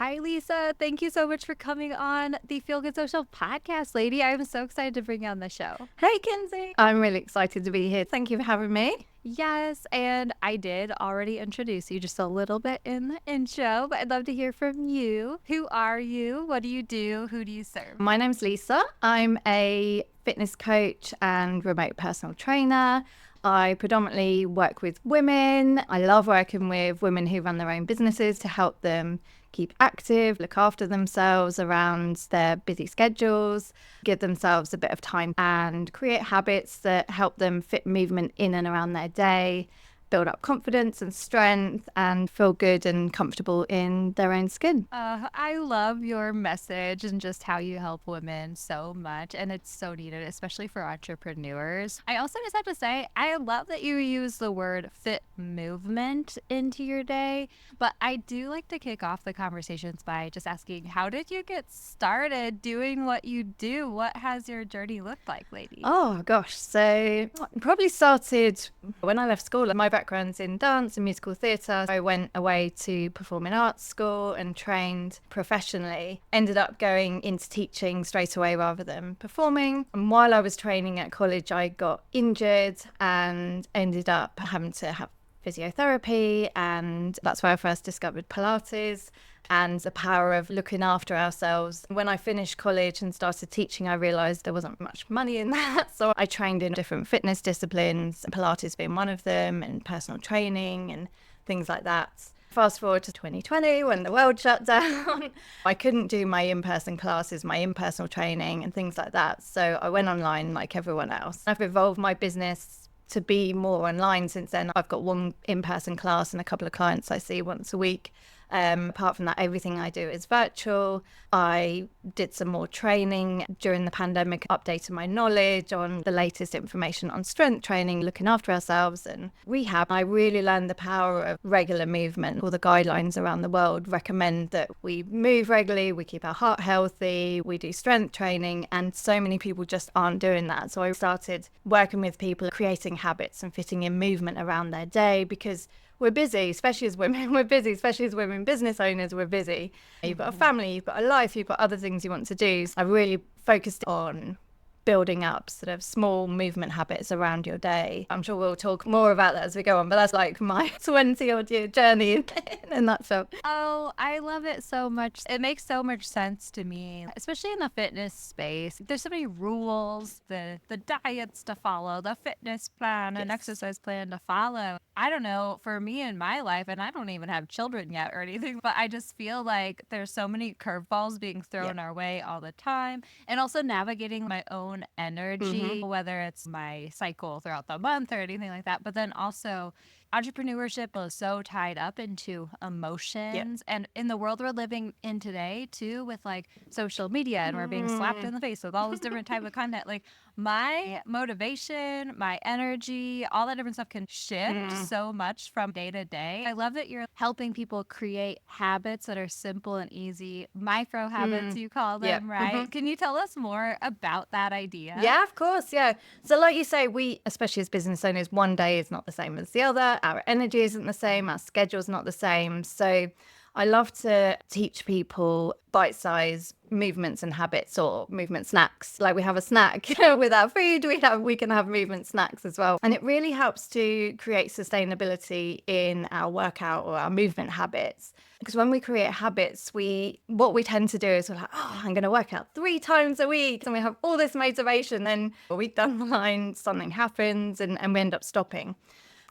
Hi, Lisa. Thank you so much for coming on the Feel Good Social podcast, lady. I'm so excited to bring you on the show. Hey, Kinsey. I'm really excited to be here. Thank you for having me. Yes, and I did already introduce you just a little bit in the intro, but I'd love to hear from you. Who are you? What do you do? Who do you serve? My name's Lisa. I'm a fitness coach and remote personal trainer. I predominantly work with women. I love working with women who run their own businesses to help them keep active, look after themselves around their busy schedules, give themselves a bit of time and create habits that help them fit movement in and around their day, build up confidence and strength, and feel good and comfortable in their own skin. I love your message and just how you help women so much. And it's so needed, especially for entrepreneurs. I also just have to say, I love that you use the word fit movement into your day. But I do like to kick off the conversations by just asking, how did you get started doing what you do? What has your journey looked like, lady? Oh gosh, so probably started when I left school. My background's in dance and musical theatre. I went away to performing arts school and trained professionally. Ended up going into teaching straight away rather than performing. And while I was training at college, I got injured and ended up having to have physiotherapy, and that's where I first discovered Pilates and the power of looking after ourselves. When I finished college and started teaching, I realised there wasn't much money in that. So I trained in different fitness disciplines, Pilates being one of them, and personal training and things like that. Fast forward to 2020 when the world shut down. I couldn't do my in-person classes, my in-personal training and things like that. So I went online like everyone else. I've evolved my business to be more online since then. I've got one in-person class and a couple of clients I see once a week. Apart from that, everything I do is virtual. I did some more training during the pandemic, updated my knowledge on the latest information on strength training, looking after ourselves and rehab. I really learned the power of regular movement. All the guidelines around the world recommend that we move regularly, we keep our heart healthy, we do strength training, and so many people just aren't doing that. So I started working with people, creating habits and fitting in movement around their day, because we're busy, especially as women. We're busy, especially as women business owners. We're busy. You've got a family, you've got a life, you've got other things you want to do. So I really focused on building up sort of small movement habits around your day. I'm sure we'll talk more about that as we go on, but that's like my 20-odd year journey in a nutshell. Oh, I love it so much. It makes so much sense to me, especially in the fitness space. There's so many rules, the diets to follow, the fitness plan, an exercise plan to follow. I don't know, for me in my life, and I don't even have children yet or anything, but I just feel like there's so many curveballs being thrown our way all the time. And also navigating my own energy, whether it's my cycle throughout the month or anything like that. But then also, entrepreneurship is so tied up into emotions. And in the world we're living in today, too, with like social media and we're being slapped in the face with all this different type of content, like my motivation, my energy, all that different stuff can shift so much from day to day. I love that you're helping people create habits that are simple and easy, micro habits, you call them, right? Can you tell us more about that idea? Yeah, of course. Yeah. So like you say, we, especially as business owners, one day is not the same as the other. Our energy isn't the same. Our schedule's not the same. So I love to teach people bite-sized movements and habits, or movement snacks. Like we have a snack with our food, we can have movement snacks as well. And it really helps to create sustainability in our workout or our movement habits. Because when we create habits, what we tend to do is we're like, oh, I'm going to work out 3 times a week. And we have all this motivation. Then a week down the line, something happens and we end up stopping.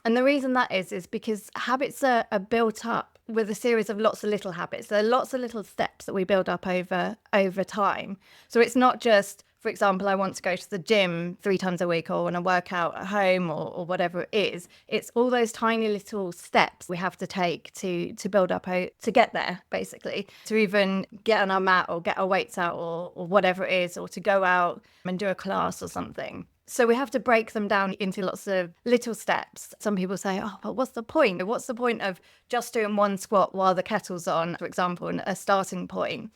And the reason that is because habits are built up with a series of lots of little habits. There are lots of little steps that we build up over time. So it's not just, for example, I want to go to the gym 3 times a week, or want to work out at home, or whatever it is. It's all those tiny little steps we have to take to build up to get there, basically, to even get on our mat or get our weights out, or whatever it is, or to go out and do a class or something. So we have to break them down into lots of little steps. Some people say, oh, but what's the point? What's the point of just doing one squat while the kettle's on, for example, a starting point?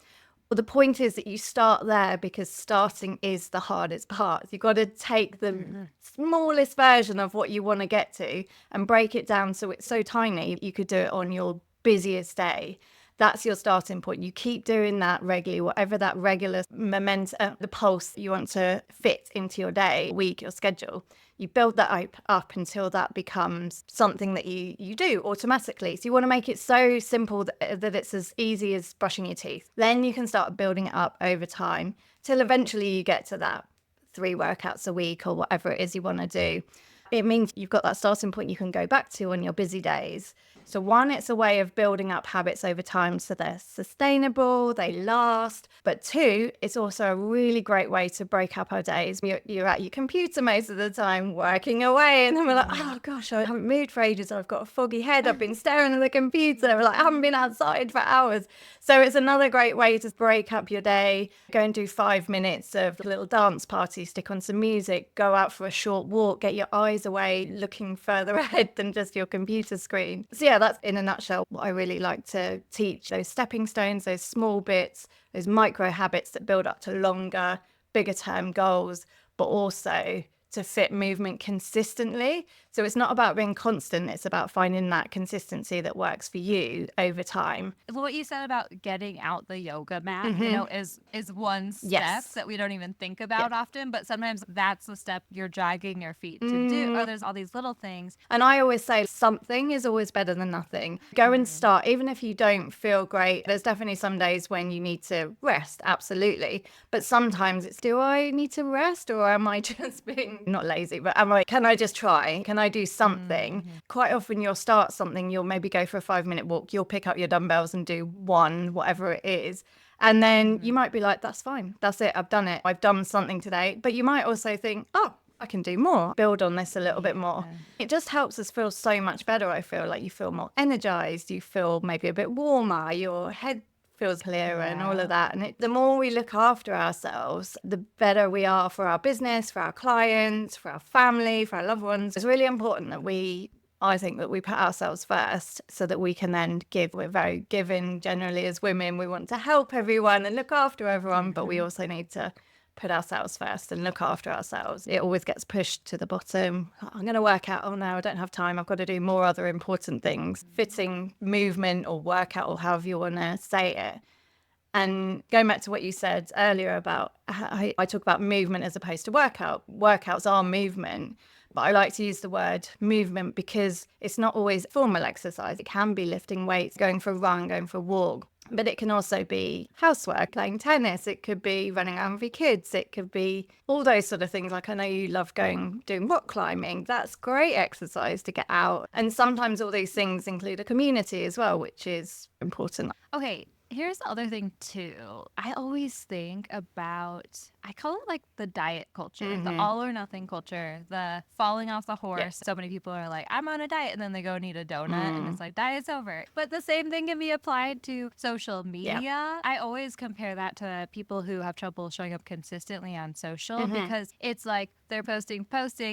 Well, the point is that you start there, because starting is the hardest part. You've got to take the smallest version of what you want to get to and break it down so it's so tiny you could do it on your busiest day. That's your starting point. You keep doing that regularly, whatever that regular momentum, the pulse you want to fit into your day, week, your schedule. You build that up until that becomes something that you do automatically. So you want to make it so simple that it's as easy as brushing your teeth. Then you can start building it up over time till eventually you get to that 3 workouts a week or whatever it is you want to do. It means you've got that starting point you can go back to on your busy days. So one, it's a way of building up habits over time so they're sustainable, they last. But two, it's also a really great way to break up our days. You're at your computer most of the time working away, and then we're like, oh gosh, I haven't moved for ages. I've got a foggy head. I've been staring at the computer. We're like, I haven't been outside for hours. So it's another great way to break up your day. Go and do 5 minutes of a little dance party, stick on some music, go out for a short walk, get your eyes away, looking further ahead than just your computer screen. So yeah, that's in a nutshell what I really like to teach. Those stepping stones, those small bits, those micro habits that build up to longer, bigger term goals, but also to fit movement consistently. So it's not about being constant, it's about finding that consistency that works for you over time. What you said about getting out the yoga mat, is one step Yes. that we don't even think about often, but sometimes that's the step you're dragging your feet to do. Or there's all these little things. And I always say something is always better than nothing. Go and start, even if you don't feel great. There's definitely some days when you need to rest, absolutely. But sometimes it's, do I need to rest, or am I just being not lazy, but can I just try? Can I do something? Quite often you'll start something, you'll maybe go for a 5-minute walk, you'll pick up your dumbbells and do one, whatever it is. And then you might be like, that's fine. That's it. I've done it. I've done something today. But you might also think, oh, I can do more, build on this a little bit more. It just helps us feel so much better. I feel like you feel more energized, you feel maybe a bit warmer, your head feels clearer and all of that. And the more we look after ourselves, the better we are for our business, for our clients, for our family, for our loved ones. It's really important that I think that we put ourselves first so that we can then give. We're very giving generally as women. We want to help everyone and look after everyone, but we also need to put ourselves first and look after ourselves. It always gets pushed to the bottom. I'm going to work out. Oh no, I don't have time. I've got to do more other important things. Fitting movement or workout, or however you want to say it. And going back to what you said earlier about, I talk about movement as opposed to workout. Workouts are movement. But I like to use the word movement because it's not always formal exercise. It can be lifting weights, going for a run, going for a walk. But it can also be housework, playing tennis. It could be running around with your kids. It could be all those sort of things. Like I know you love doing rock climbing. That's great exercise to get out. And sometimes all these things include a community as well, which is important. Okay, here's the other thing too. I always think about, I call it like the diet culture, the all or nothing culture, the falling off the horse. Yes. So many people are like, I'm on a diet, and then they go and eat a donut and it's like, diet's over. But the same thing can be applied to social media. I always compare that to people who have trouble showing up consistently on social because it's like they're posting,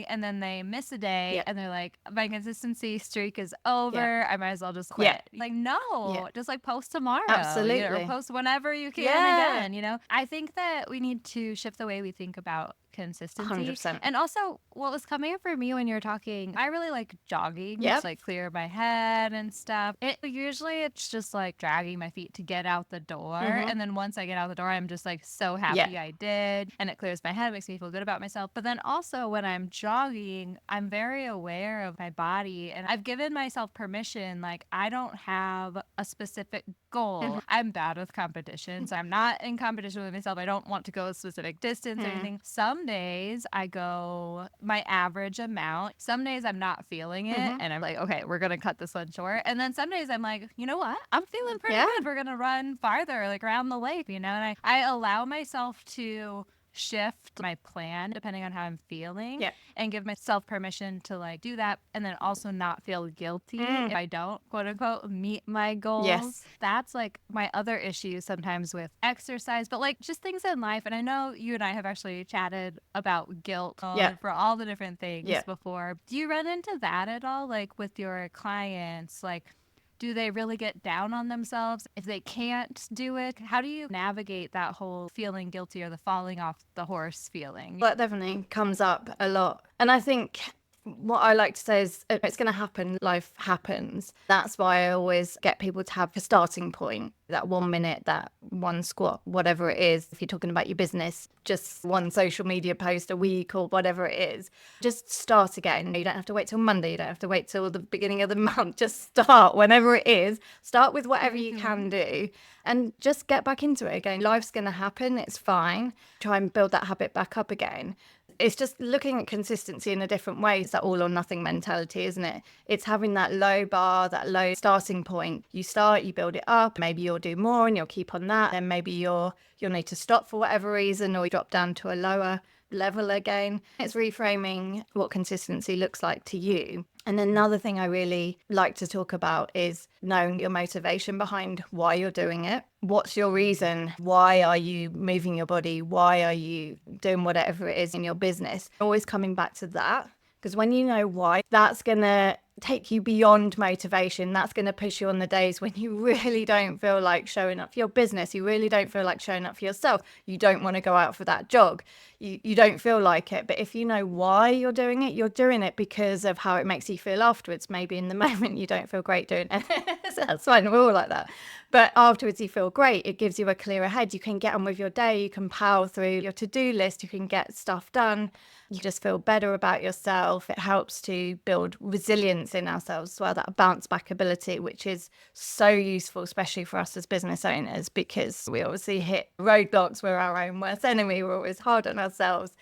and then they miss a day and they're like, my consistency streak is over. I might as well just quit. Like, no, just like post tomorrow. Absolutely. Or post whenever you can again, I think that we need to shift the way we think about consistency. 100%. And also, what was coming up for me when you're talking, I really like jogging. Yep. It's like clear my head and stuff. Usually it's just like dragging my feet to get out the door. And then once I get out the door, I'm just like so happy I did. And it clears my head, makes me feel good about myself. But then also when I'm jogging, I'm very aware of my body. And I've given myself permission. Like, I don't have a specific goal. I'm bad with competition. So I'm not in competition with myself. I don't want to go a specific distance or anything. Some days I go my average amount. Some days I'm not feeling it and I'm like, okay, we're going to cut this one short. And then some days I'm like, you know what? I'm feeling pretty good. We're going to run farther, like around the lake, and I allow myself to shift my plan depending on how I'm feeling and give myself permission to like do that, and then also not feel guilty if I don't quote unquote meet my goals. That's like my other issue sometimes with exercise, but like just things in life. And I know you and I have actually chatted about guilt for all the different things before. Do you run into that at all, like with your clients? Like, do they really get down on themselves if they can't do it? How do you navigate that whole feeling guilty or the falling off the horse feeling? That definitely comes up a lot. And I think What I like to say is it's going to happen. Life happens. That's why I always get people to have a starting point, that 1 minute, that one squat, whatever it is. If you're talking about your business, just one social media post a week or whatever it is, just start again. You don't have to wait till Monday. You don't have to wait till the beginning of the month. Just start whenever it is. Start with whatever you can do and just get back into it again. Life's going to happen. It's fine. Try and build that habit back up again. It's just looking at consistency in a different way. It's that all or nothing mentality, isn't it? It's having that low bar, that low starting point. You start, you build it up. Maybe you'll do more and you'll keep on that. Then maybe you'll need to stop for whatever reason, or you drop down to a lower level again. It's reframing what consistency looks like to you. And another thing I really like to talk about is knowing your motivation behind why you're doing it. What's your reason? Why are you moving your body? Why are you doing whatever it is in your business? Always coming back to that, because when you know why, that's going to take you beyond motivation. That's going to push you on the days when you really don't feel like showing up for your business. You really don't feel like showing up for yourself. You don't want to go out for that jog. You don't feel like it. But if you know why you're doing it because of how it makes you feel afterwards. Maybe in the moment you don't feel great doing it. So that's fine. We're all like that. But afterwards you feel great. It gives you a clearer head. You can get on with your day. You can power through your to-do list. You can get stuff done. You just feel better about yourself. It helps to build resilience in ourselves as well, that bounce back ability, which is so useful, especially for us as business owners, because we obviously hit roadblocks. We're our own worst enemy. We're always hard on ourselves.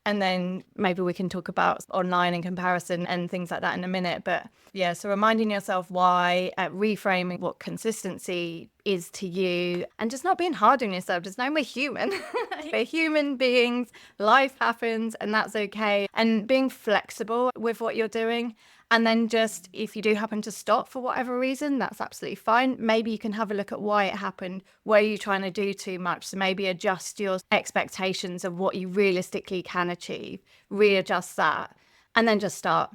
And then maybe we can talk about online and comparison and things like that in a minute. But yeah, so reminding yourself why, reframing what consistency is to you, and just not being hard on yourself. Just knowing we're human. We're human beings. Life happens and that's okay. And being flexible with what you're doing. And then just, if you do happen to stop for whatever reason, that's absolutely fine. Maybe you can have a look at why it happened. Were you trying to do too much? So maybe adjust your expectations of what you realistically can achieve, readjust that, and then just start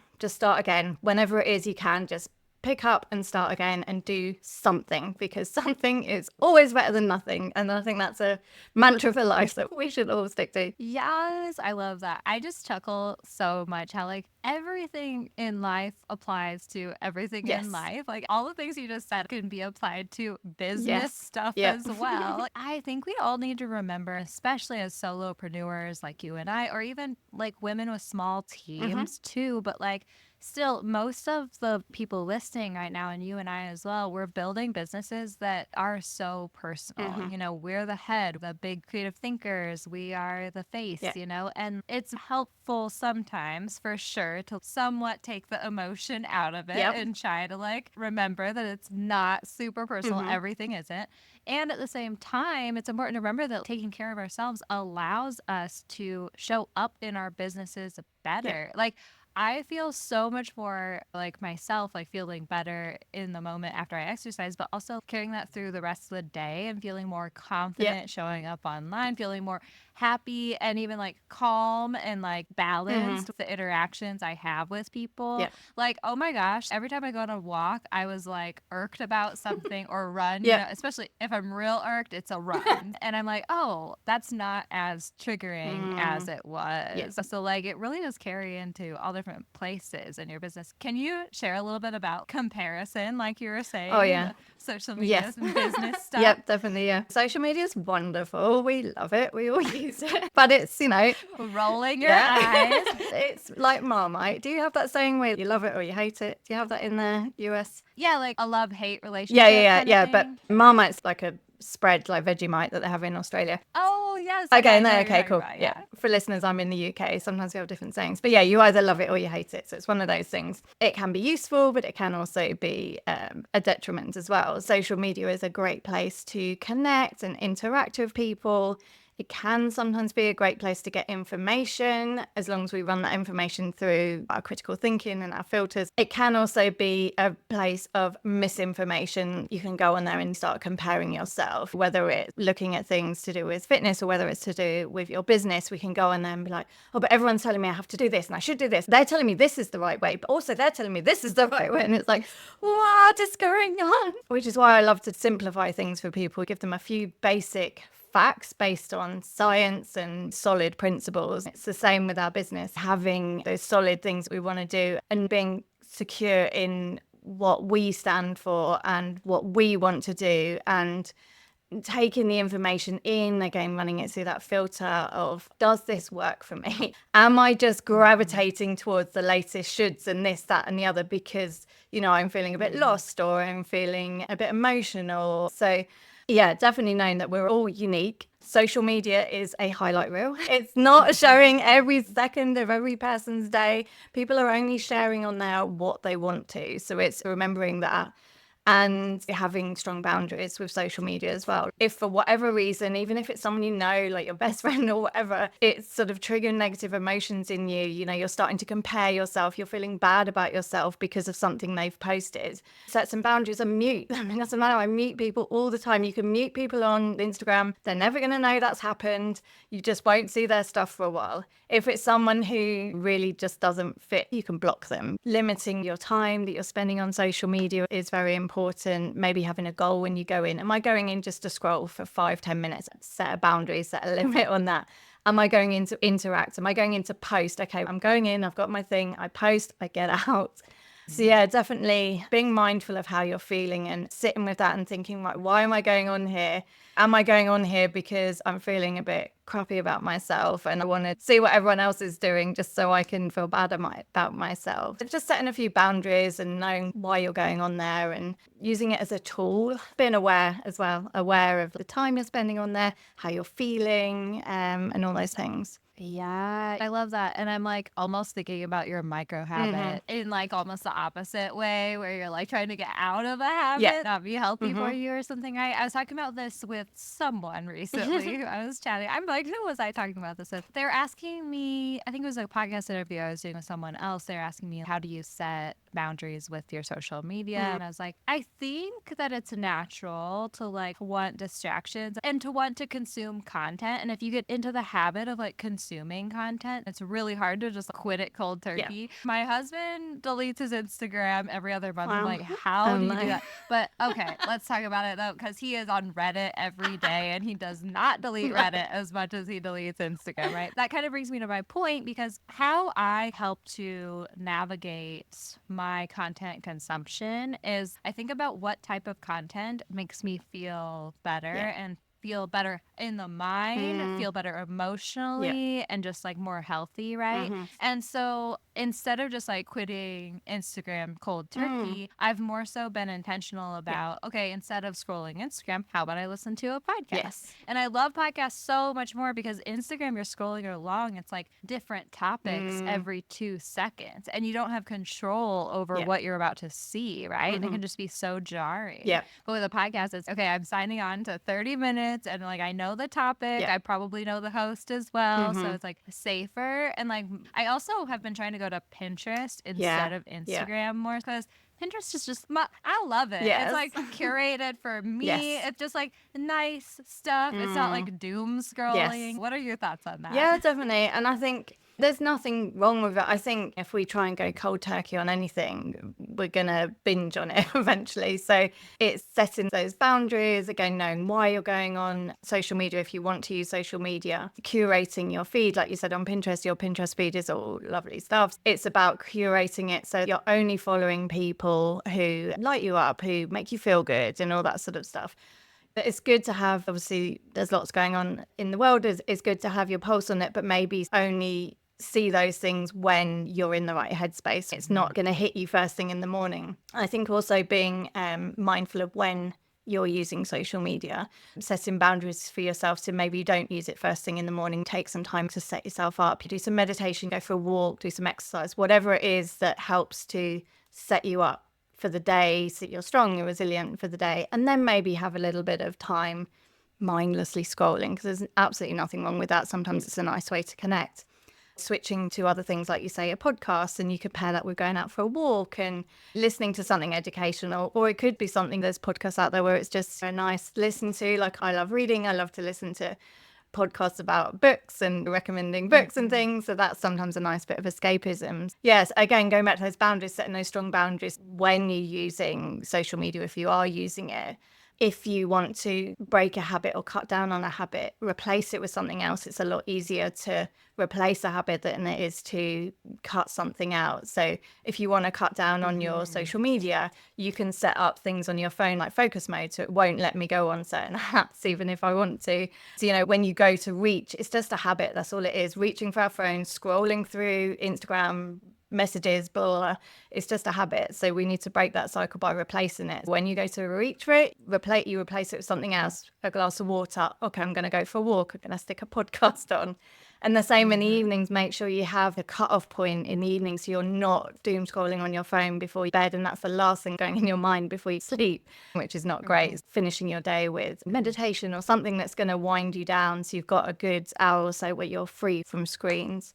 again. Whenever it is you can, just pick up and start again and do something, because something is always better than nothing. And I think that's a mantra for life that we should all stick to. Yes, I love that. I just chuckle so much how like everything in life applies to everything Yes. in life. Like all the things you just said can be applied to business Yes. stuff Yep. as well. I think we all need to remember, especially as solopreneurs like you and I, or even like women with small teams too, but like still, most of the people listening right now, and you and I as well, we're building businesses that are so personal. You know, we're the head, the big creative thinkers, we are the face, Yeah. you know, and it's helpful sometimes for sure to somewhat take the emotion out of it Yep. and try to like remember that it's not super personal. Everything isn't. And at the same time, it's important to remember that taking care of ourselves allows us to show up in our businesses better. Like, I feel so much more like myself, like feeling better in the moment after I exercise, but also carrying that through the rest of the day and feeling more confident showing up online, feeling more happy and even like calm and like balanced with the interactions I have with people. Yeah. Like, oh my gosh, every time I go on a walk, I was like irked about something or run, Yeah. you know, especially if I'm real irked, it's a run. And I'm like, oh, that's not as triggering as it was. Yeah. So like it really does carry into all different places in your business. Can you share a little bit about comparison, like you were saying? Oh, yeah. Social media Yes. and business stuff. Yep, definitely. Yeah. Social media is wonderful. We love it. We all use it. But it's, you know, Rolling your eyes. it's like Marmite. Do you have that saying where you love it or you hate it? Do you have that in the US? Yeah, like a love-hate relationship. Yeah. kind of But thing. Marmite's like a spread like Vegemite that they have in Australia. Oh, yes. Okay, I know no, what you're okay, talking cool. about, Yeah. For listeners, I'm in the UK. Sometimes we have different sayings. But yeah, you either love it or you hate it. So it's one of those things. It can be useful, but it can also be a detriment as well. Social media is a great place to connect and interact with people. It can sometimes be a great place to get information, as long as we run that information through our critical thinking and our filters. It can also be a place of misinformation. You can go on there and start comparing yourself, whether it's looking at things to do with fitness or whether it's to do with your business. We can go on there and be like, oh, but everyone's telling me I have to do this and I should do this. They're telling me this is the right way, but also they're telling me this is the right way. And it's like, what is going on? Which is why I love to simplify things for people, give them a few basic facts based on science and solid principles. It's the same with our business, having those solid things that we want to do and being secure in what we stand for and what we want to do, and taking the information in, again, running it through that filter of, does this work for me? Am I just gravitating towards the latest shoulds and this, that, and the other because, I'm feeling a bit lost or I'm feeling a bit emotional? So yeah, definitely knowing that we're all unique. Social media is a highlight reel. It's not showing every second of every person's day. People are only sharing on there what they want to. So it's remembering that and having strong boundaries with social media as well. If for whatever reason, even if it's someone like your best friend or whatever, it's sort of triggering negative emotions in you, you're starting to compare yourself, you're feeling bad about yourself because of something they've posted. Set some boundaries and mute. I mean, it doesn't matter. I mute people all the time. You can mute people on Instagram. They're never going to know that's happened. You just won't see their stuff for a while. If it's someone who really just doesn't fit, you can block them. Limiting your time that you're spending on social media is very important. Maybe having a goal when you go in. Am I going in just to scroll for 5-10 minutes? Set a boundary, set a limit on that. Am I going in to interact? Am I going in to post? Okay, I'm going in, I've got my thing, I post, I get out. So yeah, definitely being mindful of how you're feeling and sitting with that and thinking, right, why am I going on here? Am I going on here because I'm feeling a bit crappy about myself and I want to see what everyone else is doing just so I can feel bad about myself? Just setting a few boundaries and knowing why you're going on there and using it as a tool. Being aware as well, aware of the time you're spending on there, how you're feeling, and all those things. Yeah, I love that. And I'm like almost thinking about your micro habit in like almost the opposite way, where you're like trying to get out of a habit, not be healthy for you or something. I was talking about this with someone recently. I was chatting. I'm like, who was I talking about this with? They were asking me, I think it was a podcast interview I was doing with someone else. They were asking me, how do you set boundaries with your social media? And I was like, I think that it's natural to like want distractions and to want to consume content. And if you get into the habit of like consuming content, it's really hard to just quit it cold turkey. Yeah. My husband deletes his Instagram every other month. I'm like, how do you do that? But okay, let's talk about it though, because he is on Reddit every day and he does not delete Reddit as much as he deletes Instagram, right? That kind of brings me to my point, because how I help to navigate my content consumption is I think about what type of content makes me feel better and feel better in the mind, feel better emotionally, and just like more healthy, right? And so instead of just like quitting Instagram cold turkey, I've more so been intentional about, okay, instead of scrolling Instagram, how about I listen to a podcast? And I love podcasts so much more because Instagram, you're scrolling along, it's like different topics every 2 seconds, and you don't have control over what you're about to see, right? And it can just be so jarring. But with a podcast, it's okay, I'm signing on to 30 minutes and like I know the topic, I probably know the host as well, so it's like safer. And like I also have been trying to go to Pinterest instead of Instagram more, because Pinterest is just, I love it. It's like curated for me. It's just like nice stuff. It's not like doom scrolling. What are your thoughts on that? Yeah, definitely. And I think there's nothing wrong with it. I think if we try and go cold turkey on anything, we're going to binge on it eventually. So it's setting those boundaries, again, knowing why you're going on social media if you want to use social media, curating your feed. Like you said, on Pinterest, your Pinterest feed is all lovely stuff. It's about curating it so you're only following people who light you up, who make you feel good and all that sort of stuff. It's good to have, obviously, there's lots going on in the world. It's good to have your pulse on it, but maybe only see those things when you're in the right headspace. It's not going to hit you first thing in the morning. I think also being mindful of when you're using social media, setting boundaries for yourself, so maybe you don't use it first thing in the morning. Take some time to set yourself up. You do some meditation, go for a walk, do some exercise, whatever it is that helps to set you up for the day so you're strong, you're resilient for the day, and then maybe have a little bit of time mindlessly scrolling, because there's absolutely nothing wrong with that. Sometimes it's a nice way to connect. Switching to other things, like you say, a podcast, and you could pair that with going out for a walk and listening to something educational, or it could be something, there's podcasts out there where it's just a nice listen to. Like I love reading, I love to listen to podcasts about books and recommending books and things, so that's sometimes a nice bit of escapism. Yes, again, going back to those boundaries, setting those strong boundaries when you're using social media, if you are using it, if you want to break a habit or cut down on a habit, replace it with something else. It's a lot easier to replace a habit than it is to cut something out. So if you want to cut down on your social media, you can set up things on your phone like focus mode, so it won't let me go on certain apps even if I want to. So, you know, when you go to reach, it's just a habit. That's all it is. Reaching for our phone, scrolling through Instagram messages, blah, blah, blah. It's just a habit. So we need to break that cycle by replacing it. When you go to reach for it, you replace it with something else. A glass of water. Okay, I'm going to go for a walk. I'm going to stick a podcast on. And the same in the evenings. Make sure you have a cut-off point in the evening so you're not doom scrolling on your phone before bed, and that's the last thing going in your mind before you sleep, which is not great. Finishing your day with meditation or something that's going to wind you down so you've got a good hour or so where you're free from screens.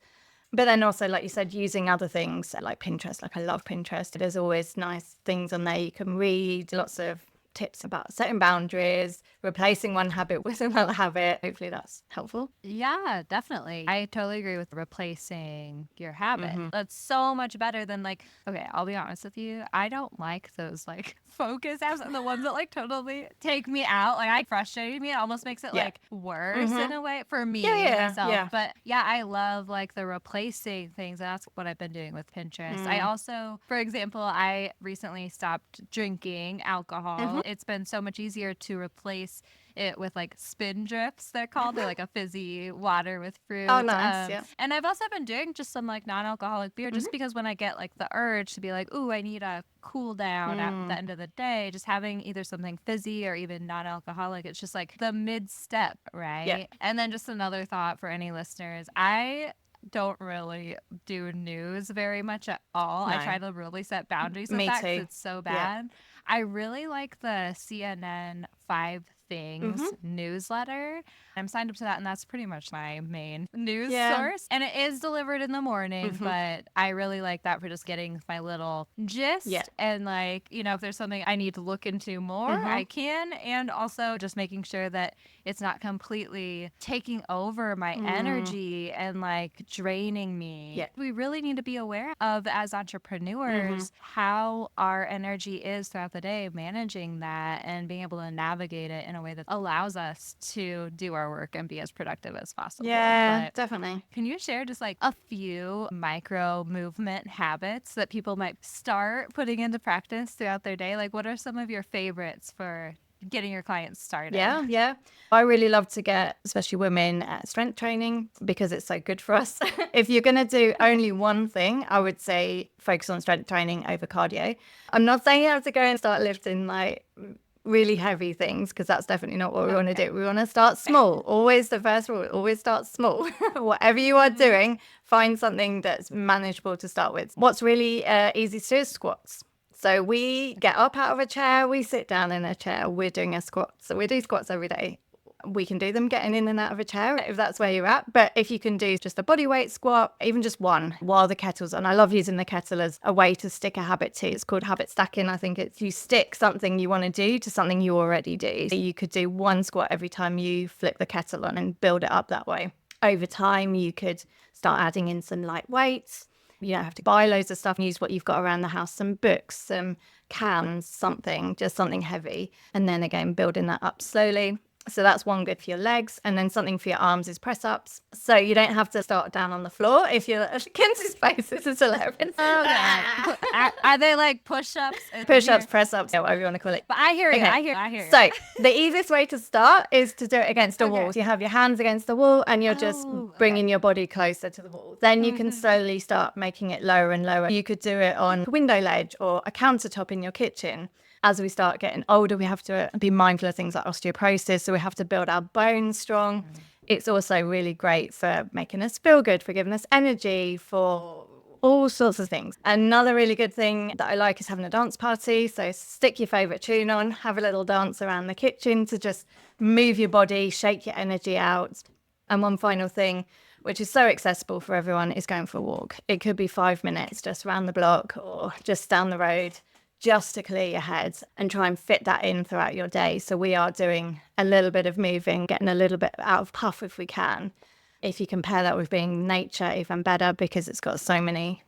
But then also, like you said, using other things like Pinterest. Like I love Pinterest. There's always nice things on there you can read, lots of tips about setting boundaries, replacing one habit with another habit. Hopefully that's helpful. Yeah, definitely. I totally agree with replacing your habit. That's so much better than like, okay, I'll be honest with you. I don't like those like focus apps and the ones that like totally take me out. Like I frustrated me. It almost makes it like worse in a way for me myself. But yeah, I love like the replacing things. That's what I've been doing with Pinterest. I also, for example, I recently stopped drinking alcohol. It's been so much easier to replace it with like spin drips, they're called. They're like a fizzy water with fruit. Oh, nice. And I've also been doing just some like non-alcoholic beer just because when I get like the urge to be like, ooh, I need a cool down at the end of the day, just having either something fizzy or even non-alcoholic, it's just like the mid step, right? Yeah. And then just another thought for any listeners, I don't really do news very much at all. No. I try to really set boundaries with Me that too. because it's so bad. I really like the CNN 5 Things newsletter. I'm signed up to that, and that's pretty much my main news source. And it is delivered in the morning, but I really like that for just getting my little gist. And like, you know, if there's something I need to look into more, I can. And also just making sure that it's not completely taking over my energy and like draining me. We really need to be aware of, as entrepreneurs, how our energy is throughout the day, managing that and being able to navigate it in a way that allows us to do our work and be as productive as possible. Yeah, But definitely. can you share just like a few micro movement habits that people might start putting into practice throughout their day? Like, what are some of your favorites for getting your clients started? Yeah. I really love to get, especially women, at strength training because it's so good for us. If you're going to do only one thing, I would say focus on strength training over cardio. I'm not saying you have to go and start lifting like really heavy things because that's definitely not what we want to do. We want to start small. Always the first rule, always start small. Whatever you are doing, find something that's manageable to start with. What's really easy to do is squats. So we get up out of a chair, we sit down in a chair, we're doing a squat. So we do squats every day. We can do them getting in and out of a chair if that's where you're at. But if you can do just a body weight squat, even just one while the kettle's on. I love using the kettle as a way to stick a habit to. It's called habit stacking. I think it's you stick something you want to do to something you already do. So you could do one squat every time you flip the kettle on and build it up that way. Over time, you could start adding in some light weights. You don't have to buy loads of stuff. Use what you've got around the house, some books, some cans, something, just something heavy. And then again, building that up slowly. So that's one good for your legs. And then something for your arms is press ups. So you don't have to start down on the floor. If you're Kenzie's face, this is hilarious. Are they like push ups? Push ups, press ups, whatever you want to call it. But I hear you. I hear you. So the easiest way to start is to do it against a wall. So you have your hands against the wall and you're just bringing your body closer to the wall. Then you can slowly start making it lower and lower. You could do it on a window ledge or a countertop in your kitchen. As we start getting older, we have to be mindful of things like osteoporosis. So we have to build our bones strong. It's also really great for making us feel good, for giving us energy, for all sorts of things. Another really good thing that I like is having a dance party. So stick your favorite tune on, have a little dance around the kitchen to just move your body, shake your energy out. And one final thing, which is so accessible for everyone, is going for a walk. It could be 5 minutes just around the block or just down the road, just to clear your head and try and fit that in throughout your day. So we are doing a little bit of moving, getting a little bit out of puff if we can. If you compare that with being nature, even better, because it's got so many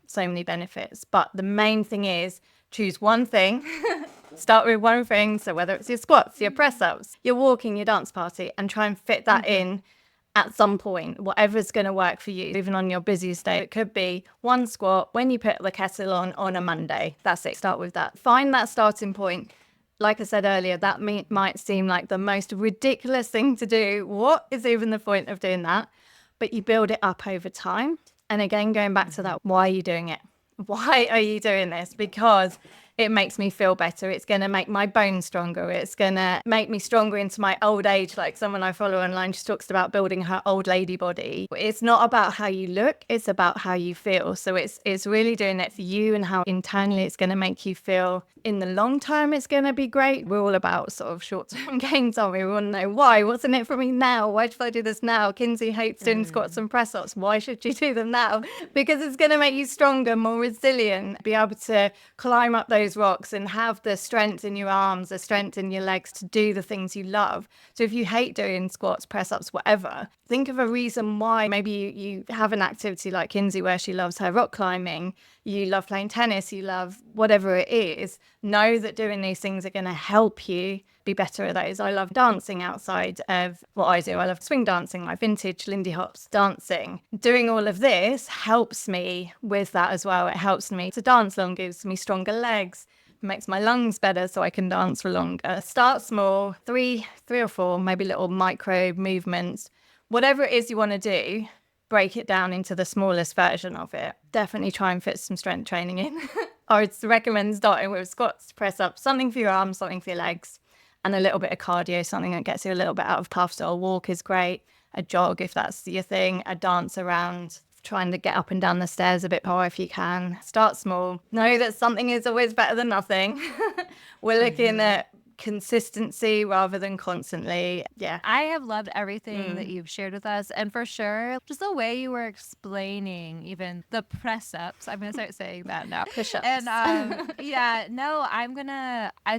benefits. But the main thing is choose one thing, Start with one thing. So whether it's your squats, your press ups, your walking, your dance party, and try and fit that in at some point, whatever's going to work for you, even on your busiest day. It could be one squat when you put the kettle on a Monday. That's it. Start with that. Find that starting point. Like I said earlier, that might seem like the most ridiculous thing to do. What is even the point of doing that? But you build it up over time. And again, going back to that, why are you doing it? Why are you doing this? Because it makes me feel better. It's going to make my bones stronger. It's going to make me stronger into my old age. Like someone I follow online, she talks about building her old lady body. It's not about how you look. It's about how you feel. So it's really doing it for you and how internally it's going to make you feel. In the long term, it's going to be great. We're all about sort of short-term gains, aren't we? We want to know why. What's in it for me now? Why should I do this now? Kinsey hates doing squats and press-ups. Why should you do them now? Because it's going to make you stronger, more resilient, be able to climb up those rocks and have the strength in your arms, the strength in your legs to do the things you love. So if you hate doing squats, press-ups, whatever, think of a reason why. Maybe you have an activity like Kinsey where she loves her rock climbing, you love playing tennis, you love whatever it is. Know that doing these things are going to help you be better at those. I love dancing outside of what I do. I love swing dancing, like vintage Lindy Hops dancing. Doing all of this helps me with that as well. It helps me to dance longer, gives me stronger legs, makes my lungs better so I can dance for longer. Start small, three or four, maybe little micro movements. Whatever it is you want to do, break it down into the smallest version of it. Definitely try and fit some strength training in. I would recommend starting with squats, press ups, something for your arms, something for your legs, and a little bit of cardio, something that gets you a little bit out of puff. So a walk is great, a jog if that's your thing, a dance around, trying to get up and down the stairs a bit more if you can. Start small. Know that something is always better than nothing. We're looking at consistency rather than constantly. Yeah. I have loved everything that you've shared with us. And for sure, just the way you were explaining even the press ups. I'm going to start saying that now. Push-ups. And I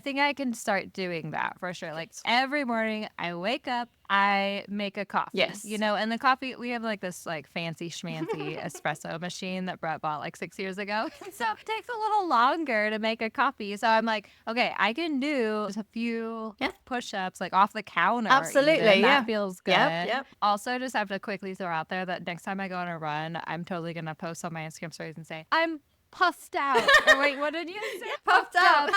think I can start doing that for sure. Like every morning I wake up, I make a coffee. Yes. And the coffee, we have like this like fancy schmancy espresso machine that Brett bought like 6 years ago. So it takes a little longer to make a coffee. So I'm like, okay, I can do just a few push-ups like off the counter. Absolutely. Even. Yeah. That feels good. Yep. Also, just have to quickly throw out there that next time I go on a run, I'm totally going to post on my Instagram stories and say, I'm puffed out. Or wait, what did you say? Puffed out.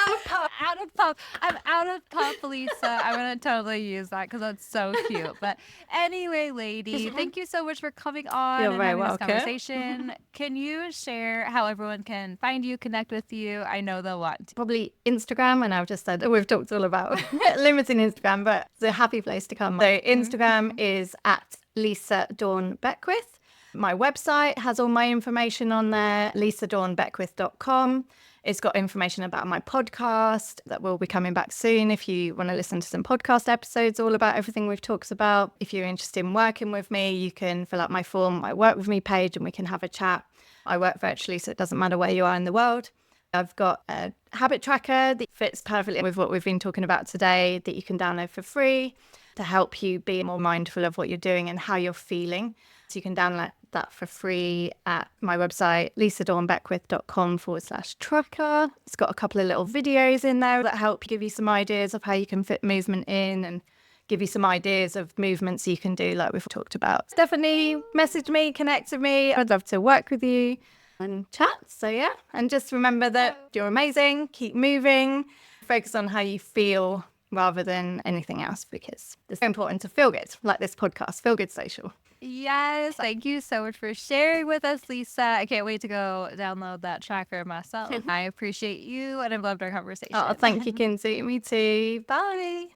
Out of puff. I'm out of puff, Lisa. I'm going to totally use that because that's so cute. But anyway, lady, thank you so much for coming on You're and very having welcome. this conversation. Can you share how everyone can find you, connect with you? I know they'll want to. Probably Instagram, and I've just said that we've talked all about limiting Instagram, but it's a happy place to come. So Instagram is at Lisa Dawn Beckwith. My website has all my information on there, lisadawnbeckwith.com. It's got information about my podcast that will be coming back soon if you want to listen to some podcast episodes all about everything we've talked about. If you're interested in working with me, you can fill out my form, my Work With Me page, and we can have a chat. I work virtually, so it doesn't matter where you are in the world. I've got a habit tracker that fits perfectly with what we've been talking about today that you can download for free to help you be more mindful of what you're doing and how you're feeling. So you can download that for free at my website, lisadawnbeckwith.com/tracker. It's got a couple of little videos in there that help give you some ideas of how you can fit movement in and give you some ideas of movements you can do like we've talked about. Definitely message me, connect with me. I'd love to work with you and chat. So yeah, and just remember that you're amazing, keep moving, focus on how you feel rather than anything else, because it's so important to feel good, like this podcast, Feel Good Social. Yes. Thank you so much for sharing with us, Lisa. I can't wait to go download that tracker myself. I appreciate you and I've loved our conversation. Oh, thank you, Kinsey. Me too. Bye.